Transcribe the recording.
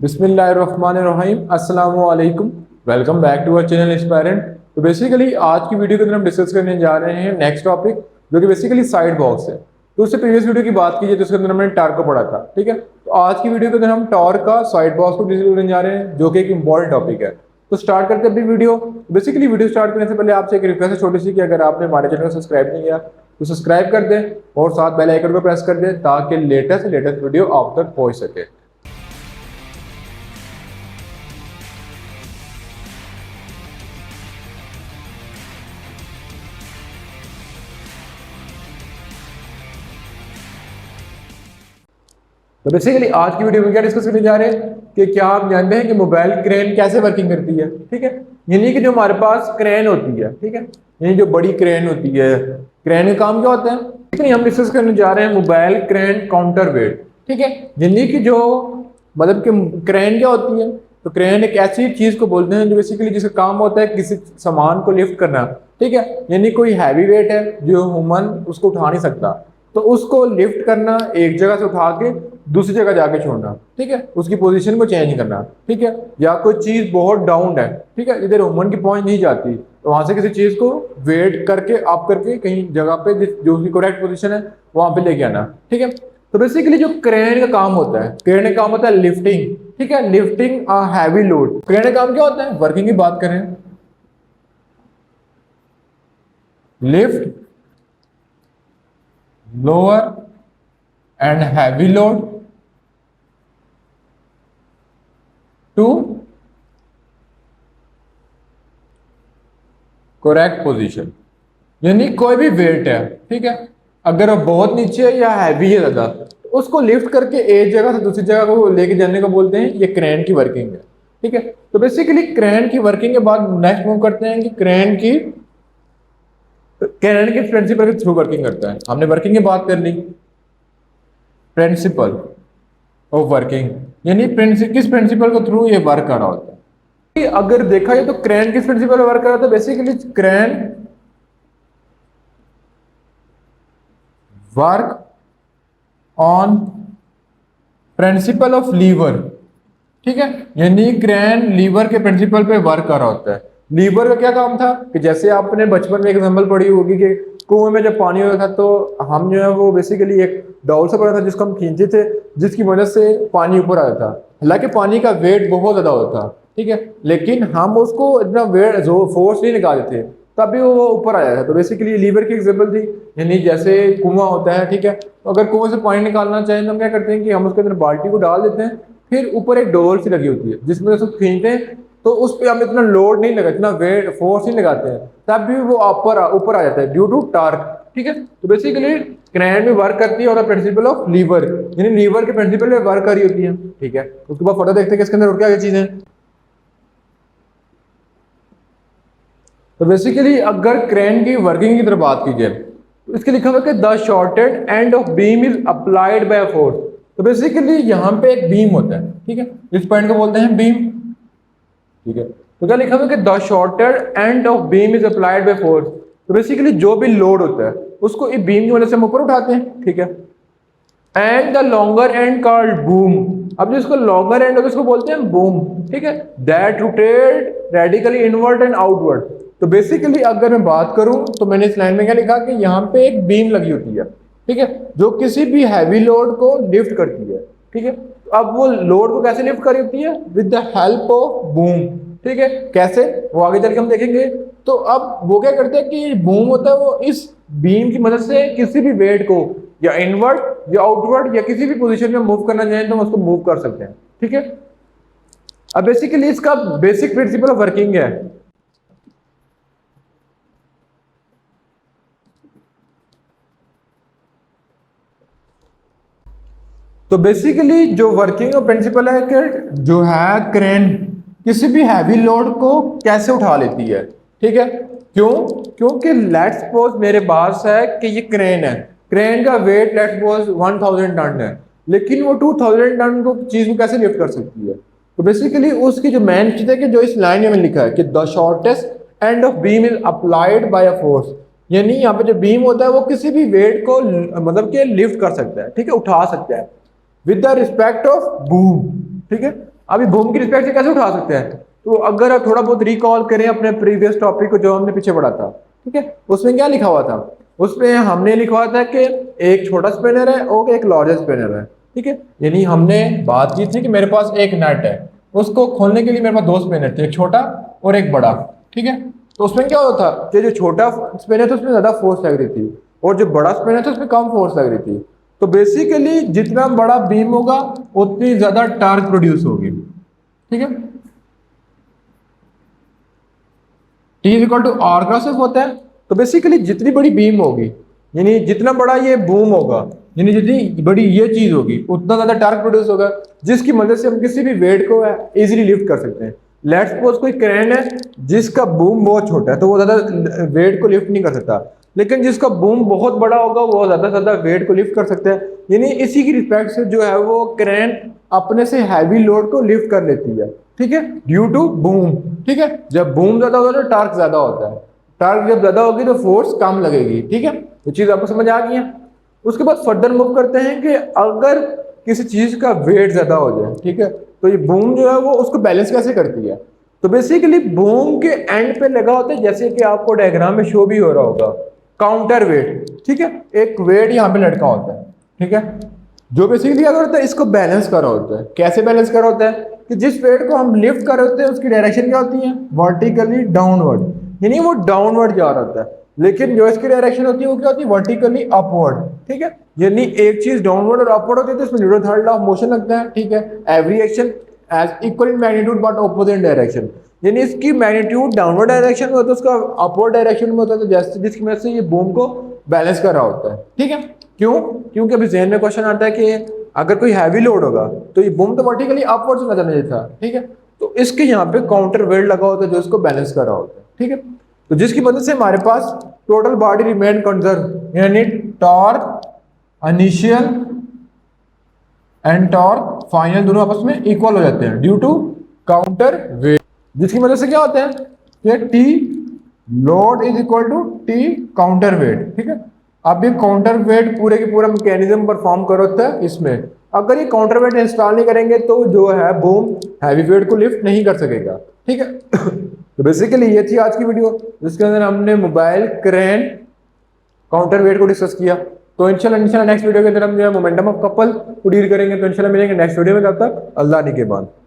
बिस्मिल्लाहिर्रहमानिर्रहीम अस्सलामु अलैकुम। Welcome back to our channel Inspirant. तो बेसिकली आज की वीडियो के अंदर हम डिस्कस करने जा रहे हैं नेक्स्ट टॉपिक, जो कि बेसिकली साइड बॉक्स है। तो उससे प्रीवियस वीडियो की बात कीजिए तो उसके अंदर हमने टॉर्क को पढ़ा था, ठीक है। तो आज की वीडियो के अंदर हम टॉर्क का साइड बॉक्स को डिस्कस करने जा रहे हैं, जो कि एक इंपॉर्टेंट टॉपिक है। तो स्टार्ट करते हैं अपनी वीडियो। बेसिकली वीडियो स्टार्ट करने से पहले आपसे एक रिक्वेस्ट है छोटी सी, कि अगर आपने हमारे चैनल को सब्सक्राइब नहीं किया तो सब्सक्राइब कर दें और साथ बेल आइकन को प्रेस कर दें, ताकि लेटेस्ट वीडियो आप तक पहुंच सके। तो बेसिकली आज की वीडियो में क्या डिस्कस करने जा रहे हैं कि क्या आप जानते हैं कि मोबाइल क्रेन कैसे वर्किंग करती है, ठीक है। यानी कि जो हमारे पास क्रेन होती है, ठीक है, यानी जो बड़ी क्रेन होती है, क्रेन का काम क्या होता है, ठीक है। हम डिस्कस करने जा रहे हैं मोबाइल क्रेन काउंटर वेट, ठीक है। यानी कि जो मतलब कि क्रेन क्या होती है, तो क्रेन एक ऐसी चीज को बोलते हैं जो बेसिकली जिसका काम होता है किसी सामान को लिफ्ट करना, ठीक है। यानी कोई हैवी वेट है जो ह्यूमन उसको उठा नहीं सकता, तो उसको लिफ्ट करना, एक जगह से उठा के दूसरी जगह जाके छोड़ना, ठीक है, उसकी पोजीशन को चेंज करना, ठीक है। या कोई चीज बहुत डाउन है, ठीक है, इधर ह्यूमन की पहुंच नहीं जाती, तो वहां से किसी चीज को वेट करके अप करके कहीं जगह पे जो उसकी करेक्ट पोजीशन है वहां पे लेके आना, ठीक है। तो बेसिकली जो क्रेन का काम होता है, क्रेन का काम होता है लिफ्टिंग, ठीक है, lifting a heavy load. Crane का काम क्या होता है, वर्किंग की बात करें, lift lower and heavy load to correct position. यानी कोई भी वेट है, ठीक है, अगर वो बहुत नीचे है या हैवी है ज्यादा, तो उसको लिफ्ट करके एक जगह से दूसरी जगह को लेके जाने को बोलते हैं ये क्रेन की वर्किंग है, ठीक है। तो बेसिकली क्रेन की वर्किंग के बाद नेक्स्ट मूव करते हैं कि क्रेन के प्रिंसिपल के थ्रू वर्किंग करता है। हमने वर्किंग की बात कर ली, प्रिंसिपल ऑफ वर्किंग, यानी किस प्रिंसिपल को थ्रू ये वर्क कर रहा होता है। अगर देखा जाए तो क्रेन किस प्रिंसिपल पर वर्क कर रहा था, basically crane work on principle of lever, ठीक है। यानी क्रेन लीवर के प्रिंसिपल पे वर्क कर रहा होता है। लीवर का क्या काम था कि जैसे आपने बचपन में एग्जांपल पढ़ी होगी कि कुएं में जब पानी होता था तो हम जो है वो बेसिकली एक डाउल से पड़ा था जिसको हम खींचते थे, जिसकी वजह से पानी ऊपर आता था। हालांकि पानी का वेट बहुत ज्यादा होता था, ठीक है, लेकिन हम उसको इतना वेट फोर्स नहीं निकालते थे, तभी वो ऊपर आया था। तो बेसिकली लीवर की एग्जाम्पल थी। यानी जैसे कुआं होता है, ठीक है, तो अगर कुएं से पानी निकालना चाहें तो हम क्या करते हैं कि हम उसके अंदर बाल्टी को डाल देते हैं, फिर ऊपर एक डोर सी लगी होती है जिसमें उसको खींचते हैं, तो उस पर हम इतना लोड नहीं लगा, इतना वेट फोर्स नहीं लगाते हैं, तब भी वो ऊपर आ जाता है ड्यू टू टार्क, ठीक है। तो बेसिकली क्रेन भी वर्क करती है और प्रिंसिपल ऑफ लीवर, यानी लीवर के प्रिंसिपल पे वर्क कर रही होती है, ठीक है। उसके बाद फोटो देखते हैं कि इसके अंदर और क्या क्या चीजें। तो बेसिकली अगर क्रेन की वर्किंग की तरफ बात की जाए तो इसके लिखा हुआ है कि the shorted end of beam is applied by force. तो बेसिकली यहाँ पे एक बीम होता है, ठीक है, इस पॉइंट को बोलते हैं बीम, ठीक है। तो क्या लिखा हुआ है कि the shorted end of beam is applied by force. तो बेसिकली जो भी लोड होता है उसको इस बीम की वजह से हम ऊपर उठाते हैं, ठीक है। And the longer and called boom. अब जिसको लॉन्गर एंड होता है उसको बोलते हैं बूम, ठीक है, that rotate radically inward and outward. तो बेसिकली अगर मैं बात करूं तो मैंने इस लाइन में क्या लिखा कि यहाँ पे एक बीम लगी होती है, ठीक है, जो किसी भी हैवी लोड को लिफ्ट करती है, ठीक है। अब वो लोड को कैसे लिफ्ट कर रही होती है, with the help of boom, ठीक है। कैसे, वो आगे चल के हम देखेंगे। तो अब वो क्या करते हैं कि बूम होता है, वो इस बीम की मदद से किसी भी वेट को या इनवर्ड या आउटवर्ड या किसी भी पोजीशन में मूव करना चाहें तो हम उसको मूव कर सकते हैं, ठीक है। अब बेसिकली इसका बेसिक प्रिंसिपल ऑफ वर्किंग है। तो बेसिकली जो वर्किंग प्रिंसिपल है कि जो है क्रेन किसी भी हैवी लोड को कैसे उठा लेती है, ठीक है। क्यों, क्योंकि लेट्स सपोज मेरे पास है कि ये क्रेन है, क्रेन का वेट लेट्स सपोज 1000 टन है, लेकिन वो 2000 टन को चीज को कैसे लिफ्ट कर सकती है। तो बेसिकली उसकी जो मेन चीज है कि जो इस लाइन में लिखा है कि the shortest end of beam is applied by a force, यानी यहाँ पे जो बीम होता है वो किसी भी वेट को मतलब कि लिफ्ट कर सकता है, ठीक है, उठा सकता है with the respect of boom, ठीक है। अभी बूम की रिस्पेक्ट से कैसे उठा सकते हैं? तो अगर आप थोड़ा बहुत रिकॉल करें अपने प्रीवियस टॉपिक को जो हमने पीछे पढ़ा था, ठीक है, उसमें क्या लिखा हुआ था? उसमें हमने लिखा हुआ था कि एक छोटा स्पिनर है और एक लार्जेस्ट स्पिनर है, ठीक है। यानी हमने बात की थी कि मेरे पास एक नट है, उसको खोलने के लिए मेरे पास दो स्पिनर थे, एक छोटा और एक बड़ा, ठीक है। तो उसमें क्या होता कि जो छोटा स्पिनर था उसमें ज्यादा फोर्स लग रही थी और जो बड़ा स्पिनर था उसमें कम फोर्स लग रही थी। तो बेसिकली जितना बड़ा बीम होगा उतनी ज्यादा टार्क प्रोड्यूस होगी, ठीक है। T is equal to R cross F होता है। तो बेसिकली जितनी बड़ी बीम होगी, यानी जितना बड़ा ये बूम होगा, यानी जितनी बड़ी ये चीज होगी उतना ज्यादा टार्क प्रोड्यूस होगा, जिसकी मदद से हम किसी भी वेट को इजीली लिफ्ट कर सकते हैं। लेट्स सपोज कोई क्रेन है जिसका बूम बहुत छोटा है तो वो ज्यादा वेट को लिफ्ट नहीं कर सकता, लेकिन जिसका बूम बहुत बड़ा होगा वो ज्यादा से ज्यादा वेट को लिफ्ट कर सकता है। यानी इसी की रिस्पेक्ट से जो है वो क्रेन अपने से हैवी लोड को लिफ्ट कर लेती है, ठीक है, ड्यू टू बूम, ठीक है। जब बूम ज्यादा होता है तो टार्क ज्यादा होता है, टार्क जब ज्यादा होगी तो फोर्स कम लगेगी, ठीक है। ये चीज आपको समझ आ गई है। उसके बाद फर्दर मूव करते हैं कि अगर किसी चीज का वेट ज्यादा हो जाए, ठीक है, तो ये बूम जो है वो उसको बैलेंस कैसे करती है? तो बेसिकली बूम के एंड पे लगा होता है, जैसे कि आपको डायग्राम में शो भी हो रहा होगा, काउंटर वेट, ठीक है। एक वेट यहाँ पे लटका होता है, ठीक है, जो बेसिकली क्या होता है, इसको बैलेंस कर रहा होता है। कैसे बैलेंस कर रहा होता है कि जिस वेट को हम लिफ्ट कर रहे होते हैं उसकी डायरेक्शन क्या होती है? वर्टिकली डाउनवर्ड, यानी वो डाउनवर्ड जा रहा होता है। लेकिन जो इसकी डायरेक्शन होती है वो क्या होती है? वर्टिकली अपवर्ड, ठीक है। यानी एक चीज डाउनवर्ड और अपवर्ड होती है तो इसमें Newton third law of motion लगता है, ठीक है। Every action is equal in magnitude but opposite direction, यानी इसकी मैग्नीट्यूड डाउनवर्ड डायरेक्शन में होता है, उसका अपवर्ड डायरेक्शन में होता है, तो जैसे जिसकी वजह से ये बूम को बैलेंस कर रहा होता है, ठीक है। क्यों? क्योंकि अभी जहन में क्वेश्चन आता है कि अगर कोई हैवी लोड होगा तो ये बूम तो वर्टिकली अपवर्ड से नजर नहीं था, ठीक है। तो इसके यहाँ पे काउंटर वेट लगा होता है जो इसको बैलेंस कर रहा होता है, ठीक है। तो जिसकी वजह से हमारे पास टोटल बॉडी रिमेन कंजर्व, यानी torque initial and torque final दोनों आपस में इक्वल हो जाते हैं ड्यू टू काउंटर वेट, जिसकी वजह से क्या होता है कि T load is equal to T counter weight, ठीक है। अब ये काउंटर वेट पूरे के पूरा मैकेनिज्म परफॉर्म कर होता है इसमें। अगर ये काउंटर वेट इंस्टॉल नहीं करेंगे तो जो है बूम हैवी वेट को लिफ्ट नहीं कर सकेगा, ठीक है। तो बेसिकली ये थी आज की वीडियो जिसके अंदर हमने मोबाइल क्रेन काउंटर वेट को डिस्कस किया। तो इंशाल्लाह नेक्स्ट वीडियो के अंदर हम जो है मोमेंटम ऑफ कपल को डील करेंगे। तो इंशाल्लाह मिलेंगे नेक्स्ट वीडियो में, तब तक अल्लाह निगहबान।